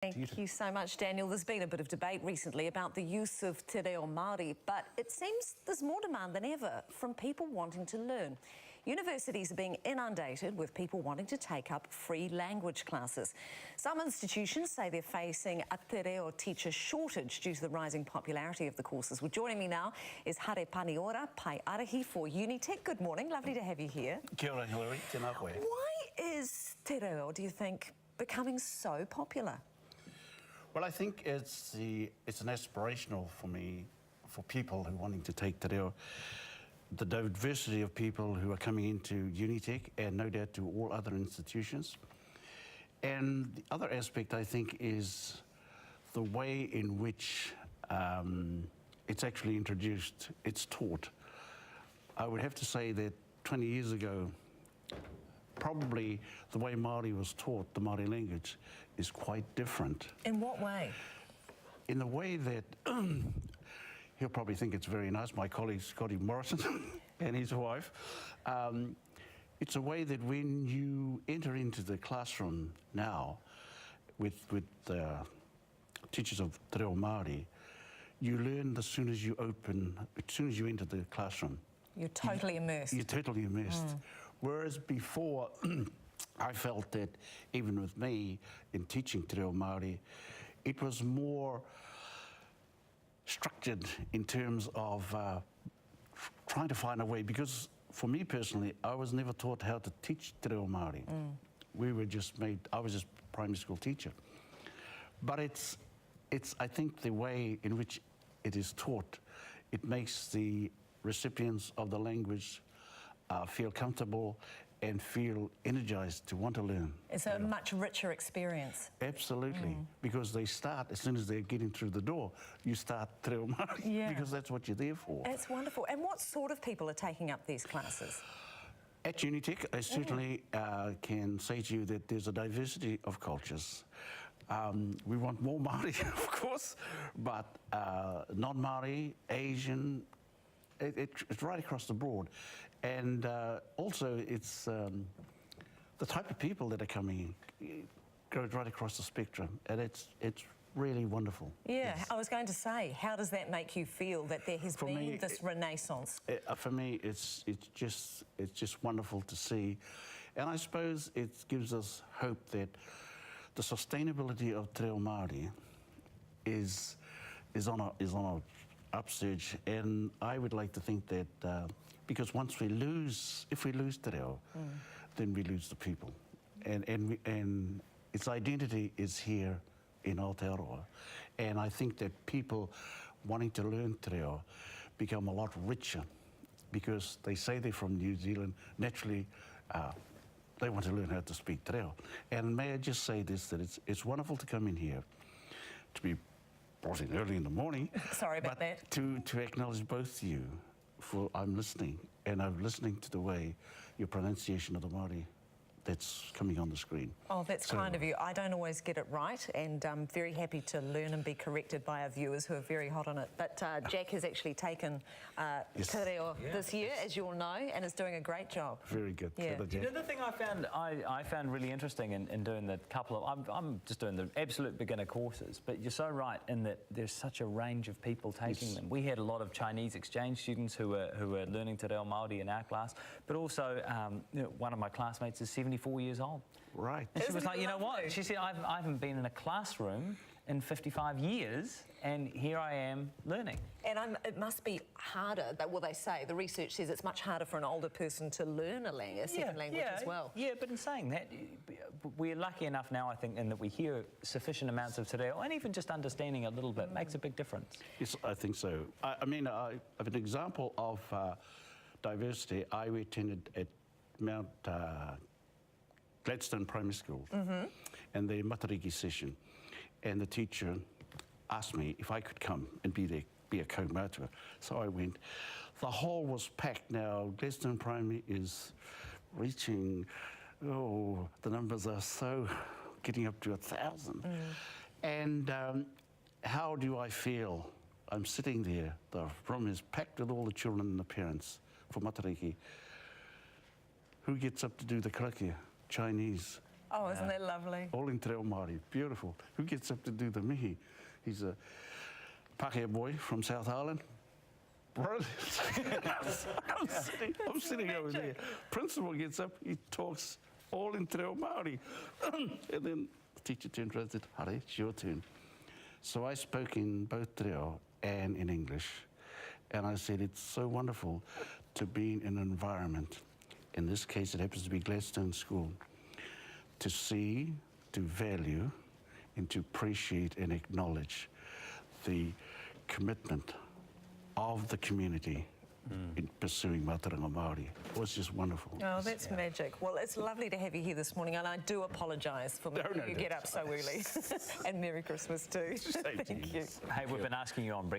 Thank you so much, Daniel. There's been a bit of debate recently about the use of Te Reo Māori, but it seems there's more demand than ever from people wanting to learn. Universities are being inundated with people wanting to take up free language classes. Some institutions say they're facing a Te Reo teacher shortage due to the rising popularity of the courses. Well, joining me now is Hare Paniora, Pai Arahi for Unitec. Good morning, lovely to have you here. Kia ora, Hillary. Tēnā koe. Why is Te Reo, do you think, becoming so popular? Well, I think it's an aspirational for me, for people who are wanting to take Te Reo. The diversity of people who are coming into Unitec and no doubt to all other institutions. And the other aspect, I think, is the way in which it's actually introduced, it's taught. I would have to say that 20 years ago, probably the way Māori was taught, the Māori language, is quite different. In what way? In the way that, he'll probably think it's very nice, my colleague Scotty Morrison and his wife, it's a way that when you enter into the classroom now with the teachers of Te Reo Māori, you learn as soon as you enter the classroom. You're totally immersed. You're totally immersed. Whereas before, I felt that even with me in teaching Te Reo Māori, it was more structured in terms of trying to find a way, because for me personally, I was never taught how to teach Te Reo Māori. I was just a primary school teacher. But it's I think the way in which it is taught, it makes the recipients of the language feel comfortable and feel energized to want to learn. It's a much richer experience. Absolutely, because they start, as soon as they're getting through the door, you start Te Reo Māori, because that's what you're there for. That's wonderful. And what sort of people are taking up these classes? At Unitec, I certainly can say to you that there's a diversity of cultures. We want more Māori, of course, but non-Māori, Asian, it's right across the board. And also it's the type of people that are coming in goes right across the spectrum, and it's really wonderful. Yeah, yes. I was going to say, how does that make you feel that there has been this renaissance? For me, it's just wonderful to see, and I suppose it gives us hope that the sustainability of Te Reo Māori is on a upsurge, and I would like to think that because if we lose Te Reo, then we lose the people, and its identity is here in Aotearoa, and I think that people wanting to learn Te Reo become a lot richer, because they say they're from New Zealand. Naturally, they want to learn how to speak Te Reo. And may I just say this, that it's wonderful to come in here, to be brought in early in the morning. Sorry about that. To acknowledge both of you, for I'm listening, and I'm listening to the way your pronunciation of the Māori that's coming on the screen. Oh, that's kind of you. I don't always get it right, and I'm very happy to learn and be corrected by our viewers who are very hot on it. But Jack has actually taken Te Reo this year, as you all know, and is doing a great job. Very good. Yeah. You know, the thing I found really interesting in doing the couple of, I'm just doing the absolute beginner courses, but you're so right in that there's such a range of people taking them. We had a lot of Chinese exchange students who were learning Te Reo Māori in our class, but also you know, one of my classmates is 74 years old. Right. And she was like, you know what? She said, I haven't been in a classroom in 55 years, and here I am learning. And it must be harder, well, they say, the research says it's much harder for an older person to learn a second language as well. Yeah, but in saying that, we're lucky enough now, I think, in that we hear sufficient amounts of Te Reo, and even just understanding a little bit makes a big difference. Yes, I think so. I mean, I have an example of diversity. I attended at Mount Gladstone Primary School, and the Matariki session, and the teacher asked me if I could come and be a kaumātua. So I went. The hall was packed. Now Gladstone Primary is reaching, the numbers are so getting up to 1,000. And how do I feel? I'm sitting there. The room is packed with all the children and the parents for Matariki. Who gets up to do the karakia? Chinese Oh, isn't that lovely? All in Te Reo Māori, beautiful. Who gets up to do the mihi? He's a Pākehā boy from South Island. Bro, I'm sitting over there. Principal gets up, he talks all in Te Reo Māori. And then the teacher turned around and said, Hare, it's your turn. So I spoke in both Te Reo and in English. And I said, it's so wonderful to be in an environment, in this case it happens to be Gladstone School, to see, to value, and to appreciate and acknowledge the commitment of the community in pursuing Mātauranga Māori. It was just wonderful. Oh, that's magic. Well, it's lovely to have you here this morning, and I do apologise for making you get up so early. And Merry Christmas too. Thank Thank you. Hey, we've been asking you on breakfast.